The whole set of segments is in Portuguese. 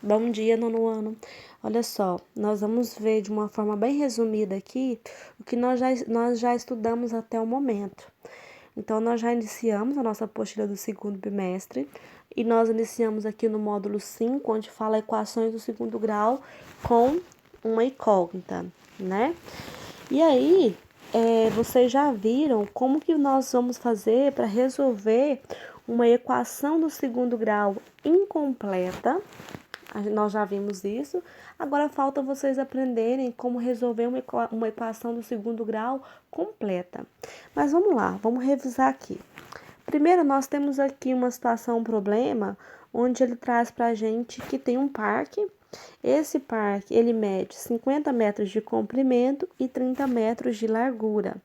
Bom dia, nono ano. Olha só, nós vamos ver de uma forma bem resumida aqui o que nós já estudamos até o momento. Então, nós já iniciamos a nossa apostila do segundo bimestre e nós iniciamos aqui no módulo 5, onde fala equações do segundo grau com uma incógnita, né? E aí, vocês já viram como que nós vamos fazer para resolver uma equação do segundo grau incompleta. Nós já vimos isso. Agora falta vocês aprenderem como resolver uma equação do segundo grau completa. Mas vamos lá, vamos revisar aqui. Primeiro, nós temos aqui uma situação, um problema, onde ele traz para a gente que tem um parque. Esse parque, ele mede 50 metros de comprimento e 30 metros de largura.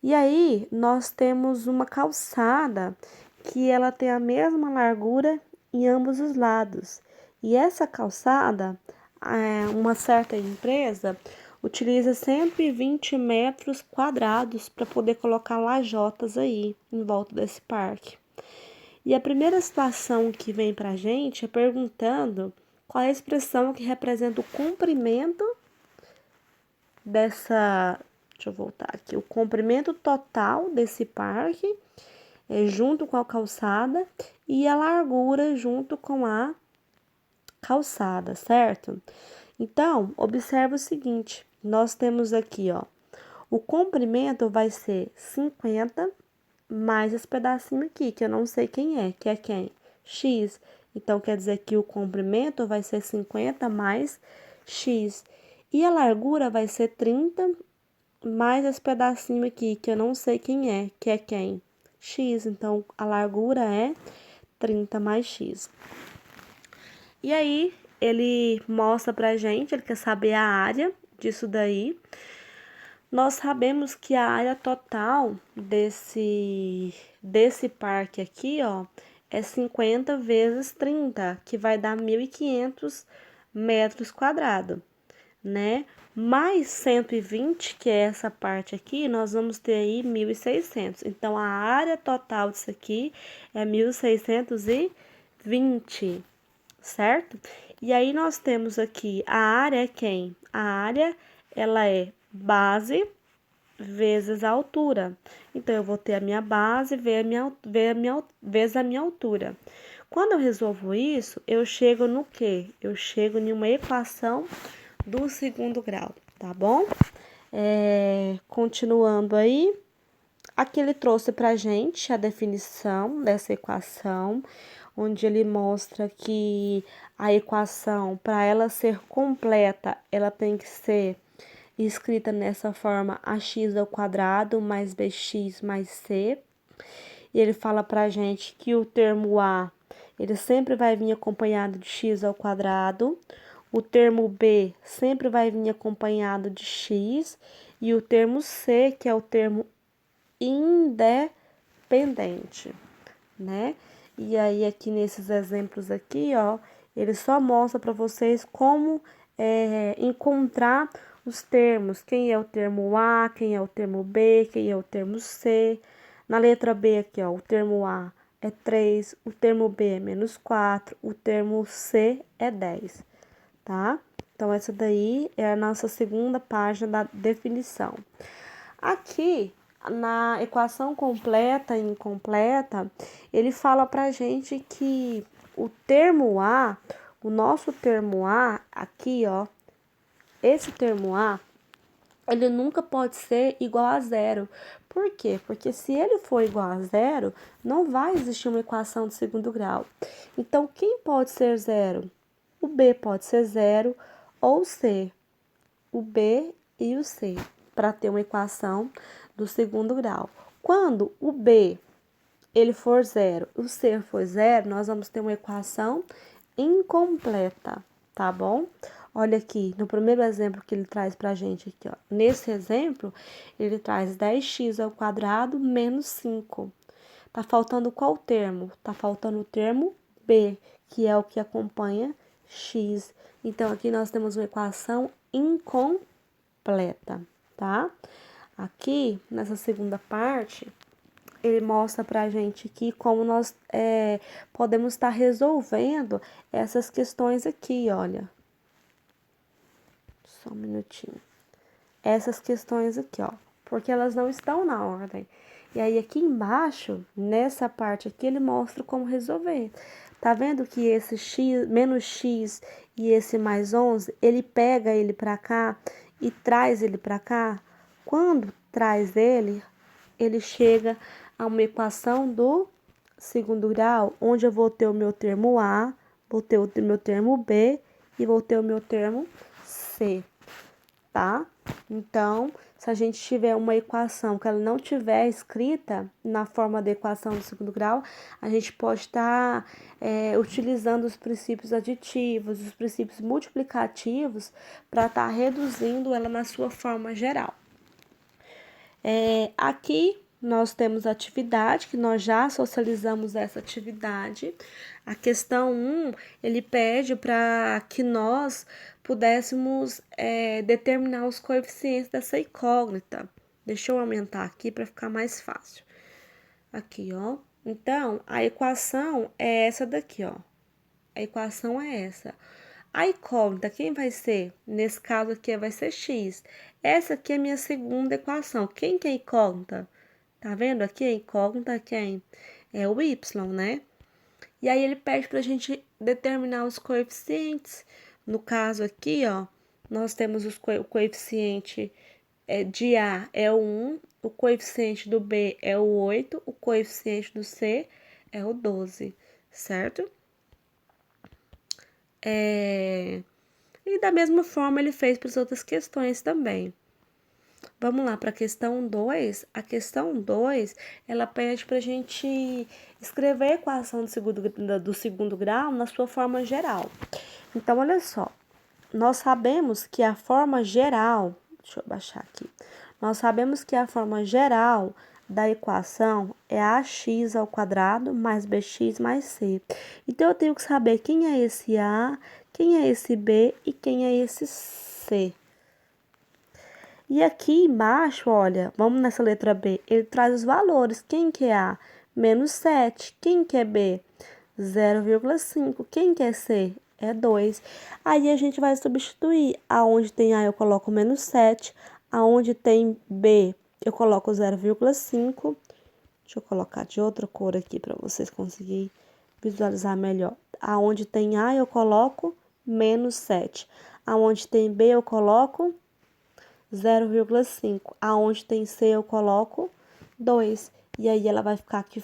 E aí, nós temos uma calçada que ela tem a mesma largura em ambos os lados. E essa calçada, uma certa empresa utiliza 120 metros quadrados para poder colocar lajotas aí em volta desse parque. E a primeira situação que vem para a gente é perguntando qual é a expressão que representa o comprimento dessa. Deixa eu voltar aqui. O comprimento total desse parque junto com a calçada e a largura junto com a calçada, certo? Então, observa o seguinte, nós temos aqui, ó, o comprimento vai ser 50 mais esse pedacinho aqui, que eu não sei quem é, que é quem? X. Então, quer dizer que o comprimento vai ser 50 mais X. E a largura vai ser 30 mais esse pedacinho aqui, que eu não sei quem é, que é quem? X. Então, a largura é 30 mais X. E aí, ele mostra pra gente, ele quer saber a área disso daí. Nós sabemos que a área total desse parque aqui, ó, é 50 vezes 30, que vai dar 1.500 metros quadrados, né? Mais 120, que é essa parte aqui, nós vamos ter aí 1.600. Então, a área total disso aqui é 1.620, certo? E aí, nós temos aqui, a área é quem? A área, ela é base vezes a altura. Então, eu vou ter a minha base vezes a minha altura. Quando eu resolvo isso, eu chego no quê? Eu chego em uma equação do segundo grau, tá bom? Continuando aí, aqui ele trouxe pra gente a definição dessa equação, onde ele mostra que a equação, para ela ser completa, ela tem que ser escrita nessa forma ax² mais bx mais c. E ele fala pra gente que o termo a, ele sempre vai vir acompanhado de x². O termo b sempre vai vir acompanhado de x. E o termo c, que é o termo independente, né? E aí, aqui nesses exemplos aqui, ó, ele só mostra para vocês como encontrar os termos. Quem é o termo A, quem é o termo B, quem é o termo C. Na letra B aqui, ó, o termo A é 3, o termo B é -4, o termo C é 10, tá? Então, essa daí é a nossa segunda página da definição. Aqui, na equação completa e incompleta, ele fala pra gente que o termo A, o nosso termo A, aqui, ó, esse termo A, ele nunca pode ser igual a zero. Por quê? Porque se ele for igual a zero, não vai existir uma equação de segundo grau. Então, quem pode ser zero? O B pode ser zero ou C. O B e o C, para ter uma equação do segundo grau. Quando o B ele for zero, o C for zero, nós vamos ter uma equação incompleta, tá bom? Olha aqui, no primeiro exemplo que ele traz pra gente aqui, ó. Nesse exemplo, ele traz 10x² menos 5. Tá faltando qual termo? Tá faltando o termo B, que é o que acompanha x. Então, aqui nós temos uma equação incompleta, tá? Aqui, nessa segunda parte, ele mostra pra gente aqui como nós podemos estar resolvendo essas questões aqui, olha. Só um minutinho. Essas questões aqui, ó, porque elas não estão na ordem. E aí aqui embaixo, nessa parte aqui, ele mostra como resolver. Tá vendo que esse x, menos x e esse mais 11, ele pega ele pra cá e traz ele pra cá? Quando traz ele chega a uma equação do segundo grau, onde eu vou ter o meu termo A, vou ter o meu termo B e vou ter o meu termo C, tá? Então, se a gente tiver uma equação que ela não tiver escrita na forma da equação do segundo grau, a gente pode estar utilizando os princípios aditivos, os princípios multiplicativos para estar reduzindo ela na sua forma geral. Aqui nós temos a atividade, que nós já socializamos essa atividade. A questão 1, ele pede para que nós pudéssemos determinar os coeficientes dessa incógnita. Deixa eu aumentar aqui para ficar mais fácil. Aqui, ó. Então, a equação é essa daqui, ó. A equação é essa. A incógnita, quem vai ser? Nesse caso aqui, vai ser x. Essa aqui é a minha segunda equação. Quem que é incógnita? Tá vendo aqui a incógnita é quem? É o y, né? E aí ele pede pra gente determinar os coeficientes. No caso aqui, ó, nós temos o coeficiente de A é o 1, o coeficiente do B é o 8, o coeficiente do C é o 12, certo? E da mesma forma ele fez para as outras questões também. Vamos lá para a questão 2. A questão 2, ela pede para a gente escrever a equação do segundo grau na sua forma geral. Então, olha só. Nós sabemos que a forma geral, deixa eu baixar aqui. Nós sabemos que a forma geral da equação é ax ao quadrado mais bx mais c. Então, eu tenho que saber quem é esse a, quem é esse b e quem é esse c. E aqui embaixo, olha, vamos nessa letra B, ele traz os valores. Quem que é A? Menos 7. Quem que é B? 0,5. Quem que é C? É 2. Aí a gente vai substituir. Aonde tem A eu coloco menos 7. Aonde tem B eu coloco 0,5. Deixa eu colocar de outra cor aqui para vocês conseguirem visualizar melhor. Aonde tem A eu coloco menos 7. Aonde tem B eu coloco 0,5. Aonde tem C eu coloco 2. E aí ela vai ficar que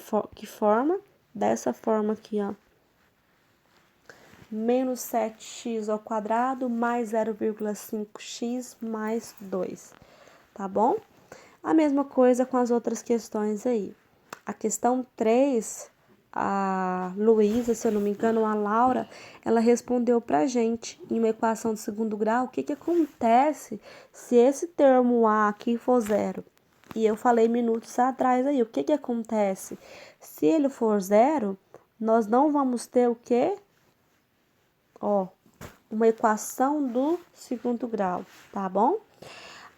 forma? Dessa forma aqui, ó. Menos 7x ao quadrado mais 0,5x mais 2. Tá bom? A mesma coisa com as outras questões aí. A questão 3, a Luísa, se eu não me engano, a Laura, ela respondeu pra gente em uma equação de segundo grau o que acontece se esse termo A aqui for zero. E eu falei minutos atrás aí, o que acontece? Se ele for zero, nós não vamos ter o quê? Ó, uma equação do segundo grau, tá bom?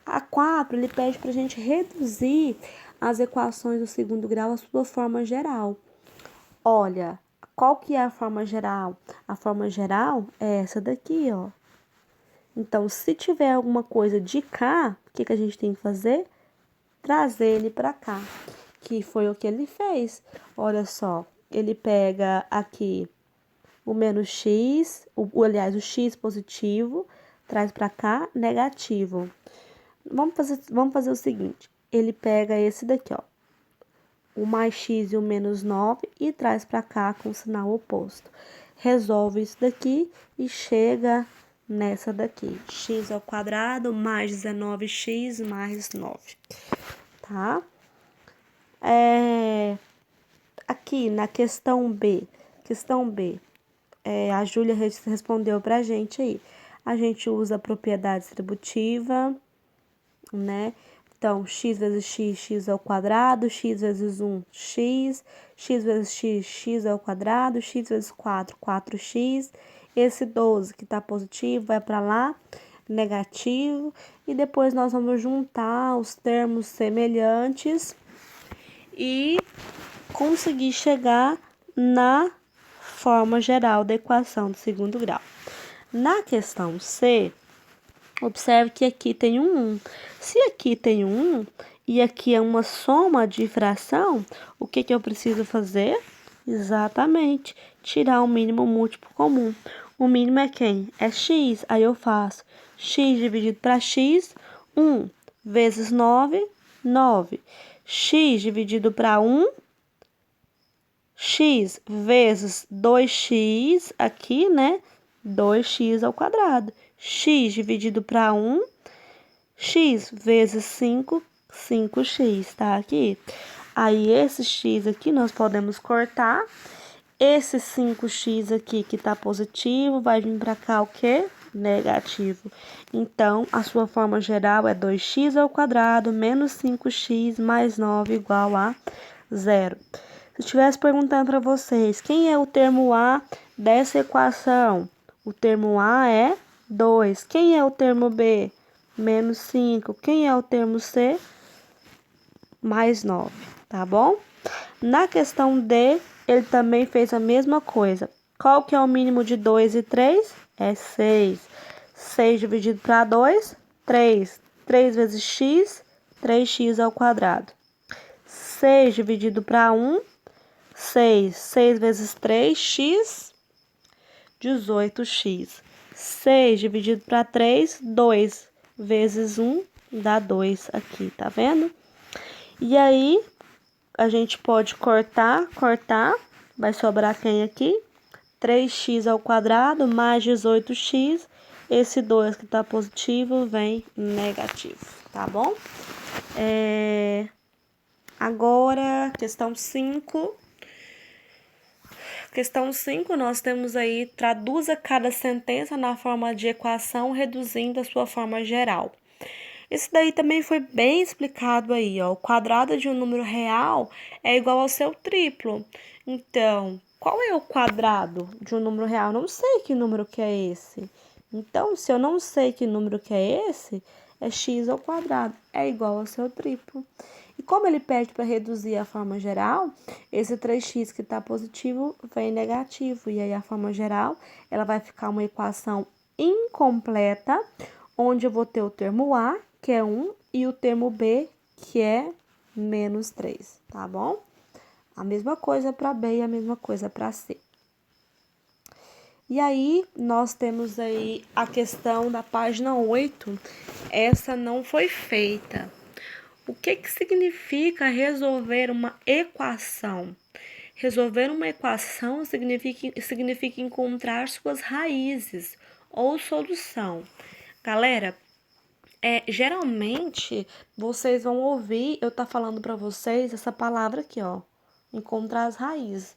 A 4, ele pede pra gente reduzir as equações do segundo grau à sua forma geral. Olha, qual que é a forma geral? A forma geral é essa daqui, ó. Então, se tiver alguma coisa de cá, o que a gente tem que fazer? Trazer ele para cá, que foi o que ele fez. Olha só, ele pega aqui o menos x, aliás, o x positivo, traz para cá negativo. Vamos fazer o seguinte, ele pega esse daqui, ó, o mais x e o menos 9 e traz para cá com o sinal oposto. Resolve isso daqui e chega nessa daqui, x ao quadrado mais 19x mais 9, tá? Aqui na questão B, a Júlia respondeu pra gente aí. A gente usa a propriedade distributiva, né? Então, x vezes x, x ao quadrado, x vezes 1, x vezes x, x ao quadrado, x vezes 4, 4x. Esse 12 que tá positivo vai para lá, negativo. E depois nós vamos juntar os termos semelhantes e conseguir chegar na forma geral da equação do segundo grau. Na questão C, observe que aqui tem um 1. Se aqui tem um 1 e aqui é uma soma de fração, o que eu preciso fazer? Exatamente, tirar o mínimo múltiplo comum. O mínimo é quem? É x. Aí eu faço x dividido para x, 1 vezes 9, 9. X dividido para 1, x vezes 2x, aqui, né? 2x ao quadrado. X dividido para 1, x vezes 5, 5x, tá aqui. Aí, esse x aqui nós podemos cortar. Esse 5x aqui que tá positivo, vai vir para cá o quê? Negativo. Então, a sua forma geral é 2x ao quadrado menos 5x mais 9 igual a 0. Se eu estivesse perguntando para vocês, quem é o termo A dessa equação? O termo A é 2. Quem é o termo B? Menos 5. Quem é o termo C? Mais 9, tá bom? Na questão D, ele também fez a mesma coisa. Qual que é o mínimo de 2 e 3? É 6. 6 dividido para 2, 3. 3 vezes x, 3x ao quadrado. 6 dividido para 1, 6. 6 vezes 3, x, 18x. 6 dividido para 3, 2 vezes 1, dá 2 aqui, tá vendo? E aí, a gente pode cortar, vai sobrar quem aqui? 3x ao quadrado mais 18x, esse 2 que tá positivo vem negativo, tá bom? Agora, questão 5. Questão 5, nós temos aí, traduza cada sentença na forma de equação, reduzindo a sua forma geral. Isso daí também foi bem explicado aí, ó. O quadrado de um número real é igual ao seu triplo. Então, qual é o quadrado de um número real? Eu não sei que número que é esse. Então, se eu não sei que número que é esse, é x ao quadrado, é igual ao seu triplo. E como ele pede para reduzir a forma geral, esse 3x que está positivo vem negativo. E aí a forma geral, ela vai ficar uma equação incompleta, onde eu vou ter o termo A, que é 1, e o termo B, que é menos 3, tá bom? A mesma coisa para B e a mesma coisa para C. E aí, nós temos aí a questão da página 8. Essa não foi feita. O que significa resolver uma equação? Resolver uma equação significa encontrar suas raízes ou solução. Galera, geralmente vocês vão ouvir eu tá falando para vocês essa palavra aqui, ó, encontrar as raízes.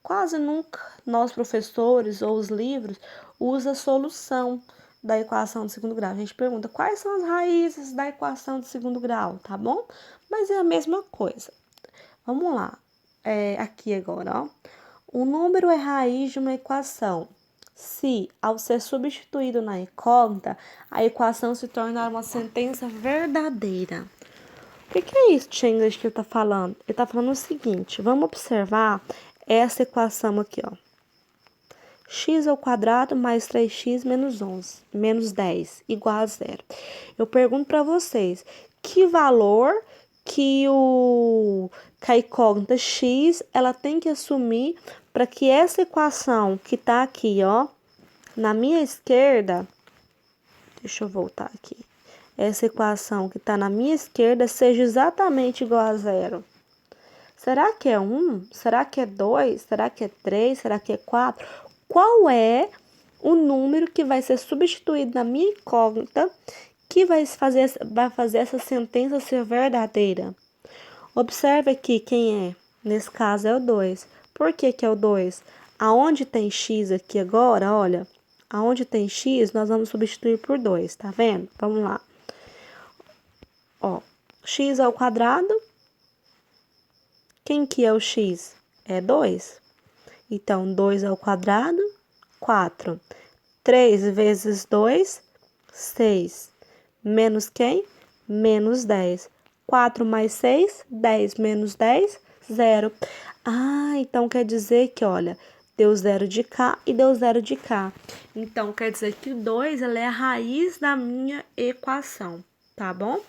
Quase nunca nós professores ou os livros usa a solução da equação de segundo grau. A gente pergunta quais são as raízes da equação de segundo grau, tá bom? Mas é a mesma coisa. Vamos lá. Aqui agora, ó. O número é raiz de uma equação se, ao ser substituído na incógnita, a equação se tornar uma sentença verdadeira. O que é isso, tia English, que ele está falando? Ele está falando o seguinte, vamos observar essa equação aqui, ó. X ao quadrado mais 3x menos 11, menos 10, igual a 0. Eu pergunto para vocês, que valor que a incógnita x, ela tem que assumir para que essa equação que está aqui, ó, na minha esquerda, deixa eu voltar aqui, essa equação que está na minha esquerda seja exatamente igual a 0. Será que é 1? Será que é 2? Será que é 3? Será que é 4? Qual é o número que vai ser substituído na minha incógnita que vai fazer essa sentença ser verdadeira? Observe aqui quem é. Nesse caso é o 2. Por que é o 2? Aonde tem x aqui agora, olha, aonde tem x, nós vamos substituir por 2, tá vendo? Vamos lá. Ó, x ao quadrado. Quem que é o x? É 2. Então, 2 ao quadrado, 4. 3 vezes 2, 6. Menos quem? Menos 10. 4 mais 6, 10 menos 10, 0. Ah, então quer dizer que, olha, deu 0 de cá e deu 0 de cá. Então, quer dizer que o 2, ela é a raiz da minha equação, tá bom?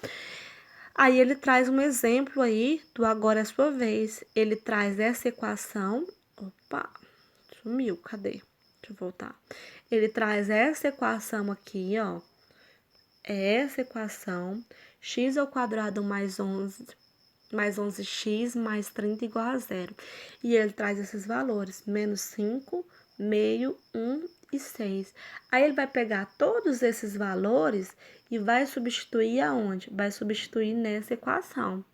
Aí, ele traz um exemplo aí do agora é a sua vez. Ele traz essa equação... Opa, sumiu, cadê? Deixa eu voltar. Ele traz essa equação aqui, ó. É essa equação, x ao quadrado mais 11x mais 30 igual a 0. E ele traz esses valores, menos 5, meio, 1 e 6. Aí, ele vai pegar todos esses valores e vai substituir aonde? Vai substituir nessa equação.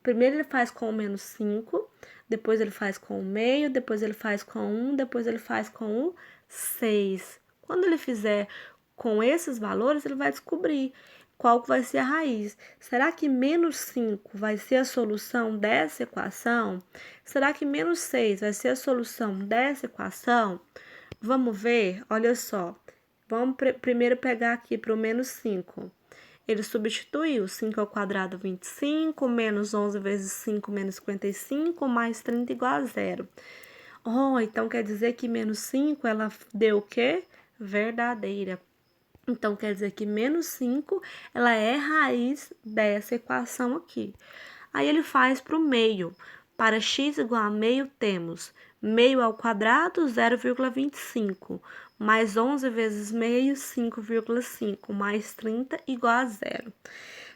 Primeiro, ele faz com o menos 5, depois ele faz com o meio, depois ele faz com 1, depois ele faz com o 6. Quando ele fizer com esses valores, ele vai descobrir qual que vai ser a raiz. Será que menos 5 vai ser a solução dessa equação? Será que menos 6 vai ser a solução dessa equação? Vamos ver? Olha só. Vamos primeiro pegar aqui para o menos 5. Ele substituiu 5 ao quadrado, 25, menos 11 vezes 5, menos 55, mais 30 igual a 0. Oh, então quer dizer que menos 5, ela deu o quê? Verdadeira. Então, quer dizer que menos 5, ela é raiz dessa equação aqui. Aí, ele faz para o meio. Para x igual a meio, temos meio ao quadrado, 0,25. Mais 11 vezes meio, 5,5. Mais 30 igual a 0.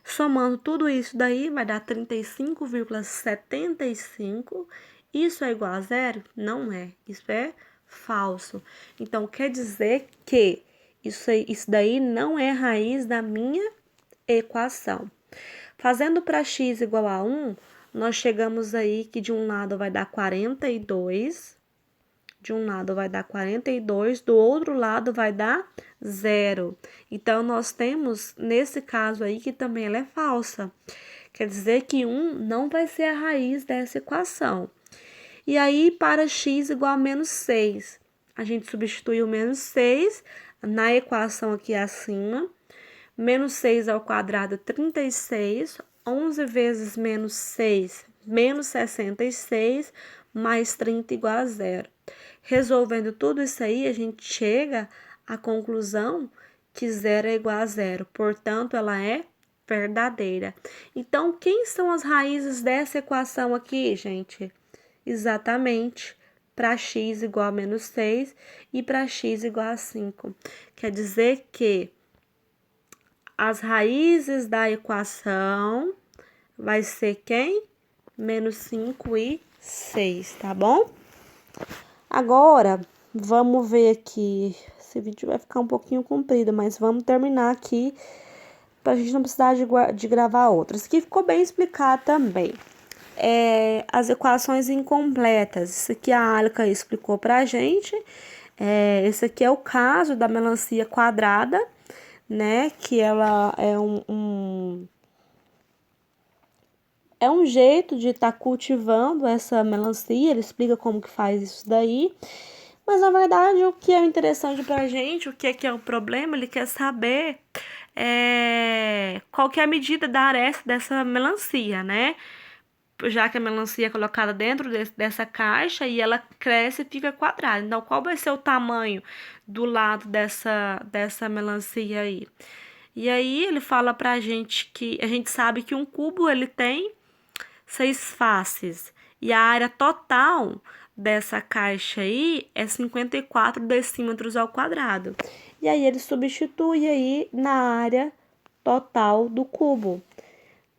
Somando tudo isso daí, vai dar 35,75. Isso é igual a 0? Não é. Isso é falso. Então, quer dizer que isso daí não é raiz da minha equação. Fazendo para x igual a 1, nós chegamos aí que de um lado vai dar 42, de um lado vai dar 42, do outro lado vai dar 0. Então, nós temos, nesse caso aí, que também ela é falsa. Quer dizer que 1 não vai ser a raiz dessa equação. E aí, para x igual a menos 6, a gente substitui o menos 6 na equação aqui acima. Menos 6 ao quadrado, 36. 11 vezes menos 6, menos 66, mais 30 igual a 0. Resolvendo tudo isso aí, a gente chega à conclusão que 0 é igual a 0. Portanto, ela é verdadeira. Então, quem são as raízes dessa equação aqui, gente? Exatamente, para x igual a menos 6 e para x igual a 5. Quer dizer que as raízes da equação vai ser quem? Menos 5 e 6, tá bom? Agora, vamos ver aqui. Esse vídeo vai ficar um pouquinho comprido, mas vamos terminar aqui para a gente não precisar de gravar outras. Que ficou bem explicado também. As equações incompletas. Isso aqui a Alka explicou pra gente. Esse aqui é o caso da melancia quadrada, né? Que ela é um jeito de estar cultivando essa melancia. Ele explica como que faz isso daí. Mas, na verdade, o que é interessante pra gente, o que é o problema, ele quer saber qual que é a medida da aresta dessa melancia, né? Já que a melancia é colocada dentro dessa caixa e ela cresce e fica quadrada. Então, qual vai ser o tamanho do lado dessa melancia aí? E aí, ele fala pra gente que a gente sabe que um cubo, ele tem 6 faces. E a área total dessa caixa aí é 54 decímetros ao quadrado. E aí, ele substitui aí na área total do cubo.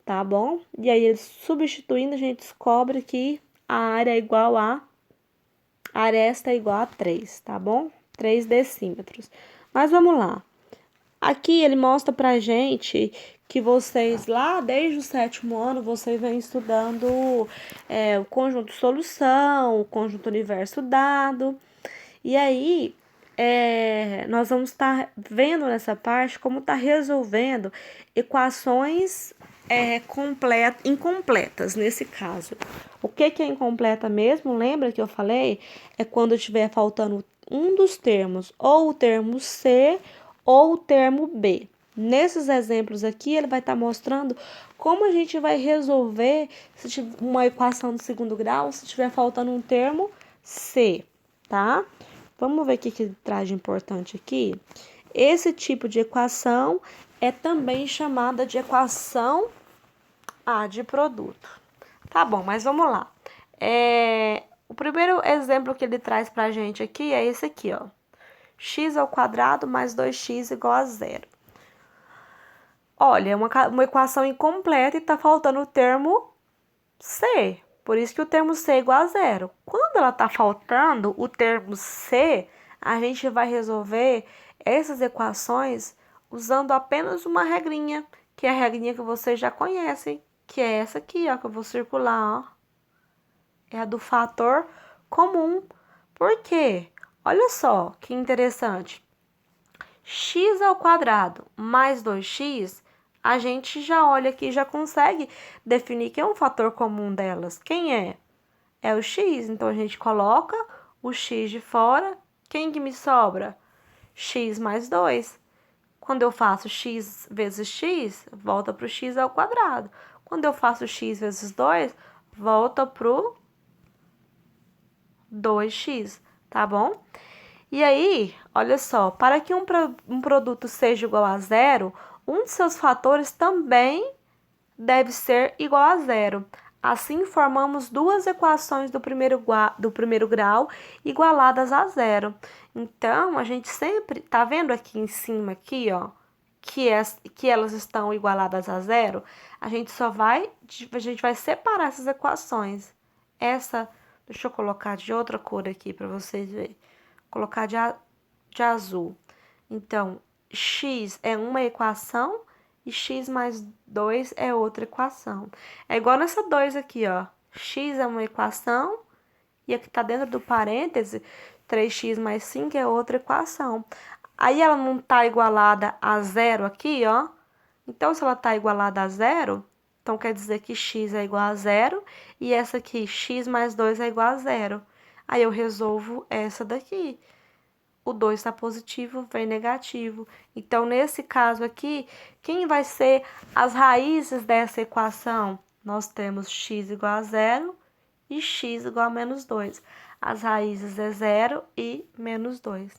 Tá bom? E aí, substituindo, a gente descobre que a área é igual a aresta é igual a 3, tá bom? 3 decímetros. Mas vamos lá. Aqui ele mostra pra gente que vocês lá, desde o 7º ano, vocês vêm estudando o conjunto solução, o conjunto universo dado. E aí, nós vamos estar vendo nessa parte como tá resolvendo equações incompletas nesse caso. O que é incompleta mesmo? Lembra que eu falei? É quando estiver faltando um dos termos, ou o termo C ou o termo B, Nesses exemplos aqui, ele vai estar mostrando como a gente vai resolver se tiver uma equação de segundo grau, se estiver faltando um termo C, tá? Vamos ver o que ele traz de importante aqui. Esse tipo de equação é também chamada de equação de produto. Tá bom, mas vamos lá. O primeiro exemplo que ele traz pra gente aqui é esse aqui, ó. X ao quadrado mais 2x igual a zero. Olha, é uma equação incompleta e tá faltando o termo C. Por isso que o termo C é igual a zero. Quando ela tá faltando o termo C, a gente vai resolver essas equações usando apenas uma regrinha, que é a regrinha que vocês já conhecem, que é essa aqui, ó, que eu vou circular, ó. É a do fator comum. Por quê? Olha só que interessante. X ao quadrado mais 2x, a gente já olha aqui e já consegue definir que é um fator comum delas. Quem é? É o x, então a gente coloca o x de fora. Quem que me sobra? X mais 2. Quando eu faço x vezes x, volta para o x ao quadrado. Quando eu faço x vezes 2, volta para o 2x, tá bom? E aí, olha só, para que um produto seja igual a zero, um de seus fatores também deve ser igual a zero. Assim, formamos duas equações do primeiro grau igualadas a zero. Então, a gente sempre, tá vendo aqui em cima, aqui, ó, que elas estão igualadas a zero? A gente vai separar essas equações. Deixa eu colocar de outra cor aqui para vocês verem. Colocar de azul. Então, x é uma equação e x mais 2 é outra equação. É igual nessa 2 aqui, ó. X é uma equação e aqui tá dentro do parêntese, 3x mais 5 é outra equação. Aí ela não tá igualada a zero aqui, ó. Então, se ela tá igualada a zero, então quer dizer que x é igual a zero e essa aqui, x mais 2 é igual a zero. Aí eu resolvo essa daqui. O 2 está positivo, vem negativo. Então, nesse caso aqui, quem vai ser as raízes dessa equação? Nós temos x igual a zero e x igual a menos 2. As raízes é zero e menos 2.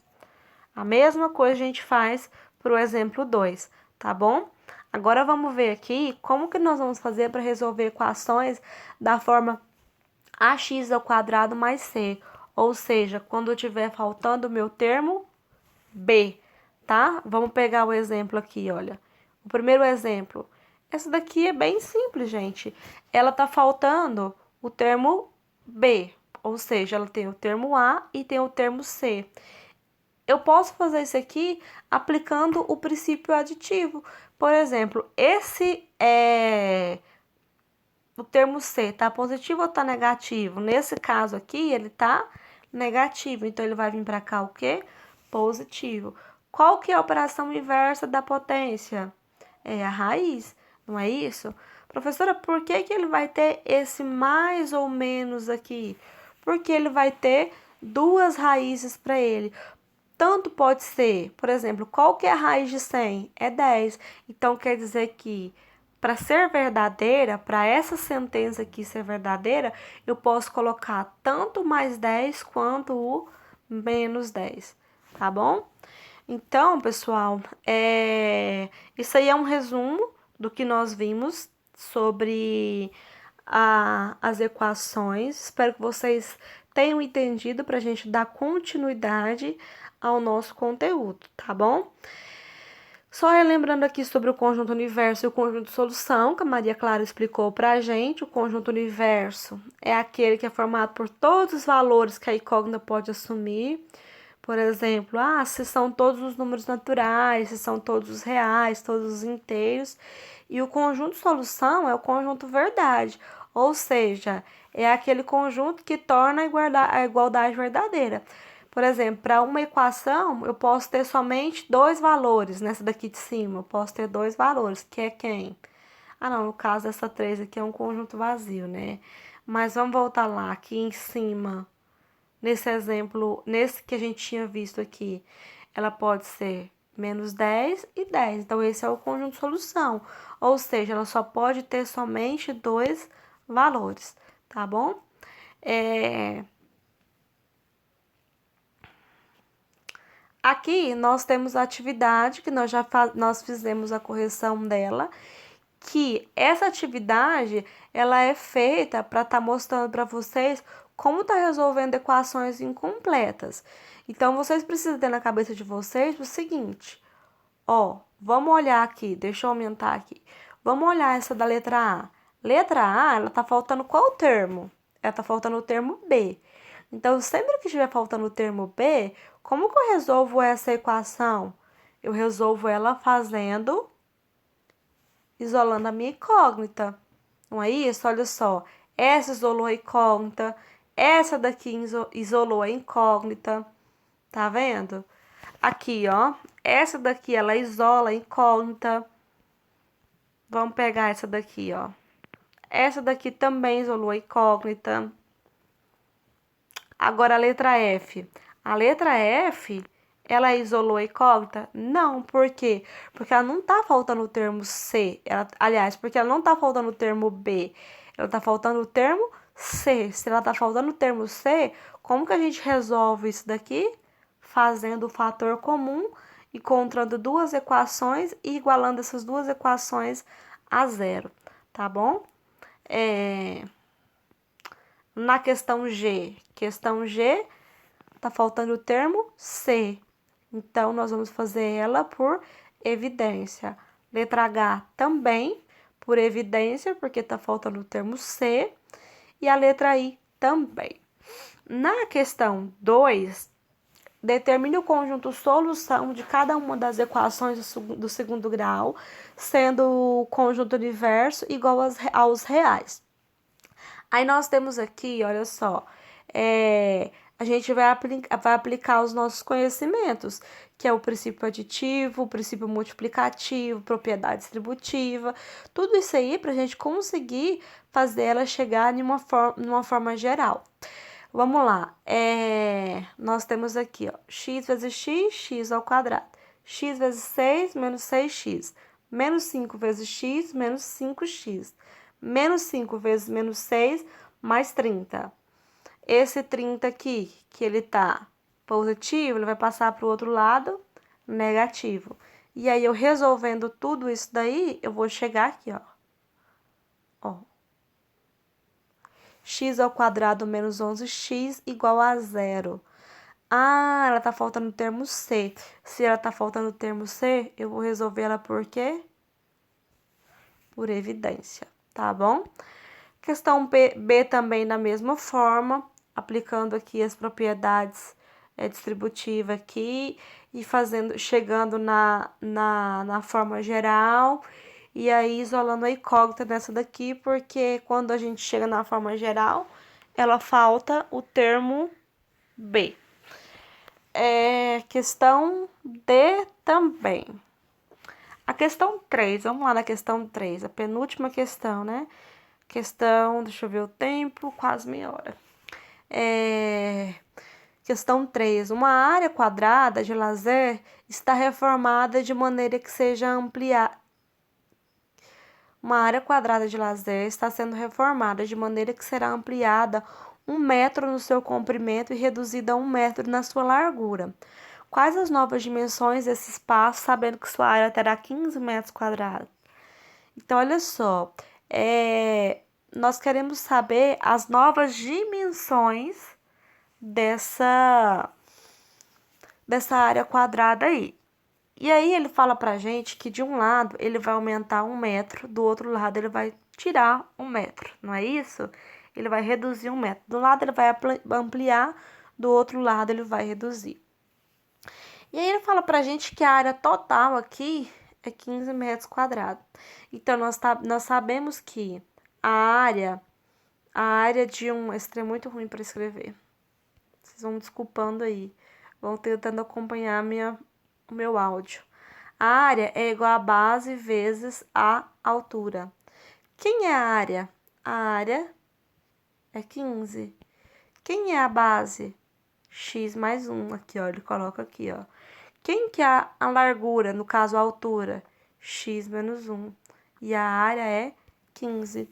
A mesma coisa a gente faz para o exemplo 2, tá bom? Agora vamos ver aqui como que nós vamos fazer para resolver equações da forma ax ao quadrado mais c. Ou seja, quando tiver faltando o meu termo B, tá? Vamos pegar o exemplo aqui, olha. O primeiro exemplo. Essa daqui é bem simples, gente. Ela tá faltando o termo B, ou seja, ela tem o termo A e tem o termo C. Eu posso fazer isso aqui aplicando o princípio aditivo. Por exemplo, o termo C tá positivo ou tá negativo? Nesse caso aqui, ele tá negativo. Então, ele vai vir para cá o quê? Positivo. Qual que é a operação inversa da potência? É a raiz, não é isso? Professora, por que que ele vai ter esse mais ou menos aqui? Porque ele vai ter duas raízes para ele. Tanto pode ser, por exemplo, qual que é a raiz de 100? É 10. Então, quer dizer que para ser verdadeira, para essa sentença aqui ser verdadeira, eu posso colocar tanto mais 10 quanto o menos 10, tá bom? Então, pessoal, isso aí é um resumo do que nós vimos sobre as equações. Espero que vocês tenham entendido para a gente dar continuidade ao nosso conteúdo, tá bom? Só relembrando aqui sobre o conjunto universo e o conjunto solução, que a Maria Clara explicou para a gente. O conjunto universo é aquele que é formado por todos os valores que a incógnita pode assumir. Por exemplo, se são todos os números naturais, se são todos os reais, todos os inteiros. E o conjunto solução é o conjunto verdade, ou seja, é aquele conjunto que torna a igualdade verdadeira. Por exemplo, para uma equação, eu posso ter somente dois valores. Nessa daqui de cima, eu posso ter dois valores, que é quem? Não, no caso dessa 3 aqui é um conjunto vazio, né? Mas vamos voltar lá, aqui em cima, nesse exemplo, nesse que a gente tinha visto aqui. Ela pode ser menos 10 e 10. Então, esse é o conjunto de solução. Ou seja, ela só pode ter somente dois valores, tá bom? Aqui nós temos a atividade que nós fizemos a correção dela, que essa atividade ela é feita para estar mostrando para vocês como tá resolvendo equações incompletas. Então vocês precisam ter na cabeça de vocês o seguinte: ó, vamos olhar aqui, deixa eu aumentar aqui. Vamos olhar essa da letra A. Letra A, ela tá faltando qual termo? Ela tá faltando o termo B. Então, sempre que estiver faltando o termo B, como que eu resolvo essa equação? Eu resolvo ela isolando a minha incógnita. Não é isso? Olha só. Essa isolou a incógnita, essa daqui isolou a incógnita. Tá vendo? Aqui, ó. Essa daqui, ela isola a incógnita. Vamos pegar essa daqui, ó. Essa daqui também isolou a incógnita. Agora a letra F. A letra F, ela isolou a incógnita? Não, por quê? Porque ela não tá faltando o termo C. Aliás, porque ela não tá faltando o termo B. Ela tá faltando o termo C. Se ela tá faltando o termo C, como que a gente resolve isso daqui? Fazendo o fator comum, encontrando duas equações e igualando essas duas equações a zero, tá bom? Na questão G, tá faltando o termo C. Então, nós vamos fazer ela por evidência. Letra H também, por evidência, porque tá faltando o termo C. E a letra I também. Na questão 2, determine o conjunto solução de cada uma das equações do segundo grau, sendo o conjunto universo igual aos reais. Aí nós temos aqui, olha só, a gente vai aplicar os nossos conhecimentos, que é o princípio aditivo, o princípio multiplicativo, propriedade distributiva, tudo isso aí para a gente conseguir fazer ela chegar numa forma geral. Vamos lá, nós temos aqui, ó, x vezes x, x ao quadrado, x vezes 6, menos 6x, menos 5 vezes x, menos 5x, menos 5 vezes menos 6, mais 30. Esse 30 aqui, que ele tá positivo, ele vai passar para o outro lado, negativo. E aí, eu resolvendo tudo isso daí, eu vou chegar aqui, ó. X ao quadrado menos 11x igual a zero. Ah, ela tá faltando o termo C. Se ela tá faltando o termo C, eu vou resolver ela por quê? Por evidência, tá bom? Questão B também da mesma forma, aplicando aqui as propriedades distributivas aqui e chegando na forma geral e aí isolando a incógnita nessa daqui, porque quando a gente chega na forma geral, ela falta o termo B. Questão D também. A questão 3, vamos lá na questão 3, a penúltima questão, né? Questão, deixa eu ver o tempo, quase meia hora. Questão 3. Uma área quadrada de lazer está reformada de maneira que seja ampliada. Uma área quadrada de lazer está sendo reformada de maneira que será ampliada 1 metro no seu comprimento e reduzida a 1 metro na sua largura. Quais as novas dimensões desse espaço, sabendo que sua área terá 15 metros quadrados? Então, olha só, nós queremos saber as novas dimensões dessa área quadrada aí. E aí ele fala pra gente que de um lado ele vai aumentar 1 metro, do outro lado ele vai tirar 1 metro, não é isso? Ele vai reduzir 1 metro. Do lado ele vai ampliar, do outro lado ele vai reduzir. E aí ele fala pra gente que a área total aqui é 15 metros quadrados. Então, nós sabemos que a área de um... Esse trem é muito ruim para escrever. Vocês vão me desculpando aí. Vão tentando acompanhar o meu áudio. A área é igual a base vezes a altura. Quem é a área? A área é 15. Quem é a base? X mais 1. Aqui, ó. Ele coloca aqui, ó. Quem que é a largura, no caso a altura? X menos 1. E a área é 15.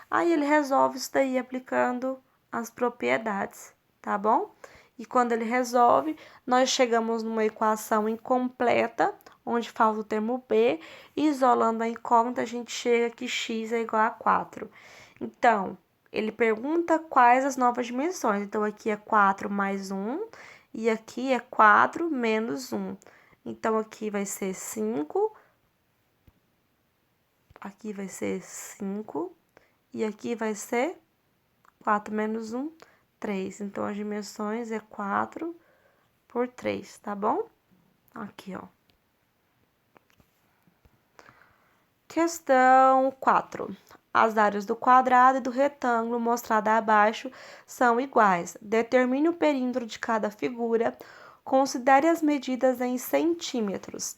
Aí ele resolve isso daí aplicando as propriedades, tá bom? E quando ele resolve, nós chegamos numa equação incompleta, onde falta o termo b, e isolando a incógnita, a gente chega que x é igual a 4. Então, ele pergunta quais as novas dimensões. Então, aqui é 4 mais 1, e aqui é 4 menos 1. Então, aqui vai ser 5, aqui vai ser 5, e aqui vai ser 4 menos 1, 3. Então, as dimensões é 4 por 3, tá bom? Aqui, ó. Questão 4. As áreas do quadrado e do retângulo mostrada abaixo são iguais. Determine o perímetro de cada figura. Considere as medidas em centímetros.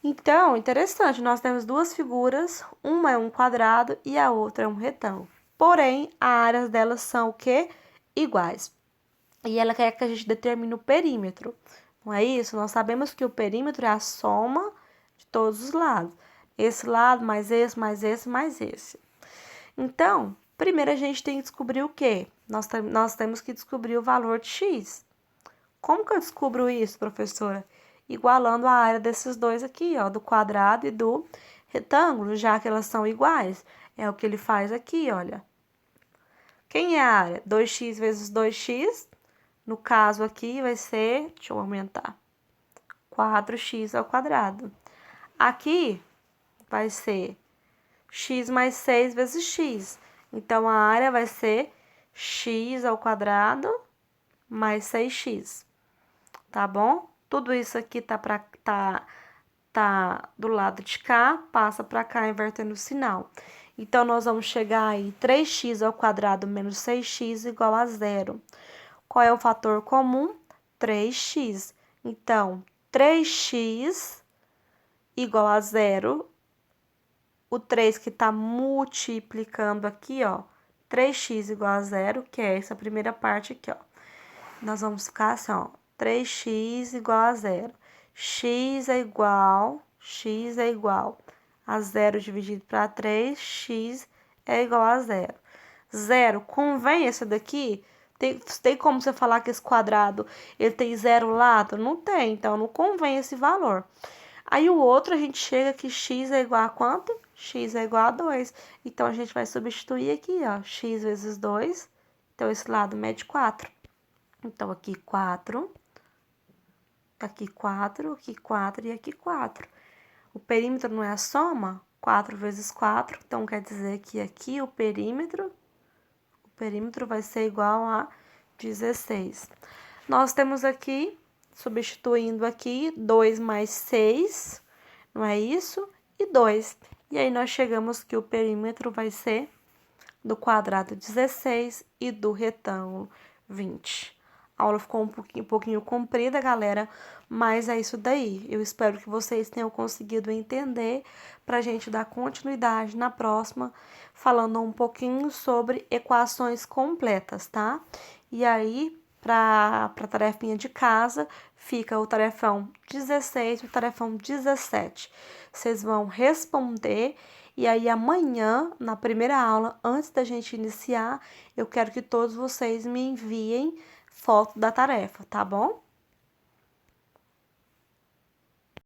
Então, interessante, nós temos duas figuras, uma é um quadrado e a outra é um retângulo. Porém, as áreas delas são o quê? Iguais. E ela quer que a gente determine o perímetro. Não é isso? Nós sabemos que o perímetro é a soma de todos os lados. Esse lado, mais esse, mais esse, mais esse. Então, primeiro a gente tem que descobrir o quê? Nós temos que descobrir o valor de x. Como que eu descubro isso, professora? Igualando a área desses dois aqui, ó, do quadrado e do retângulo, já que elas são iguais. É o que ele faz aqui, olha. Quem é a área? 2x vezes 2x. No caso aqui vai ser, deixa eu aumentar, 4x ao quadrado. Aqui vai ser x mais 6 vezes x. Então, a área vai ser x ao quadrado mais 6x. Tá bom? Tudo isso aqui tá do lado de cá, passa para cá, invertendo o sinal. Então, nós vamos chegar aí 3x ao quadrado menos 6x igual a 0. Qual é o fator comum? 3x. Então, 3x igual a 0. O 3 que está multiplicando aqui, ó. 3x igual a 0, que é essa primeira parte aqui, ó. Nós vamos ficar assim, ó. 3x igual a 0. X é igual a 0 dividido para 3, x é igual a 0. 0, convém esse daqui? Tem como você falar que esse quadrado ele tem 0 lado? Não tem, então não convém esse valor. Aí o outro a gente chega que x é igual a quanto? X é igual a 2. Então a gente vai substituir aqui, ó, x vezes 2. Então esse lado mede 4. Então aqui 4, aqui 4, aqui 4 e aqui 4. O perímetro não é a soma? 4 vezes 4, então quer dizer que aqui o perímetro vai ser igual a 16. Nós temos aqui, substituindo aqui, 2 mais 6, não é isso? E 2. E aí, nós chegamos que o perímetro vai ser do quadrado 16 e do retângulo 20. A aula ficou um pouquinho comprida, galera, mas é isso daí. Eu espero que vocês tenham conseguido entender para a gente dar continuidade na próxima, falando um pouquinho sobre equações completas, tá? E aí, para a tarefinha de casa, fica o tarefão 16 e o tarefão 17. Vocês vão responder e aí amanhã, na primeira aula, antes da gente iniciar, eu quero que todos vocês me enviem foto da tarefa, tá bom?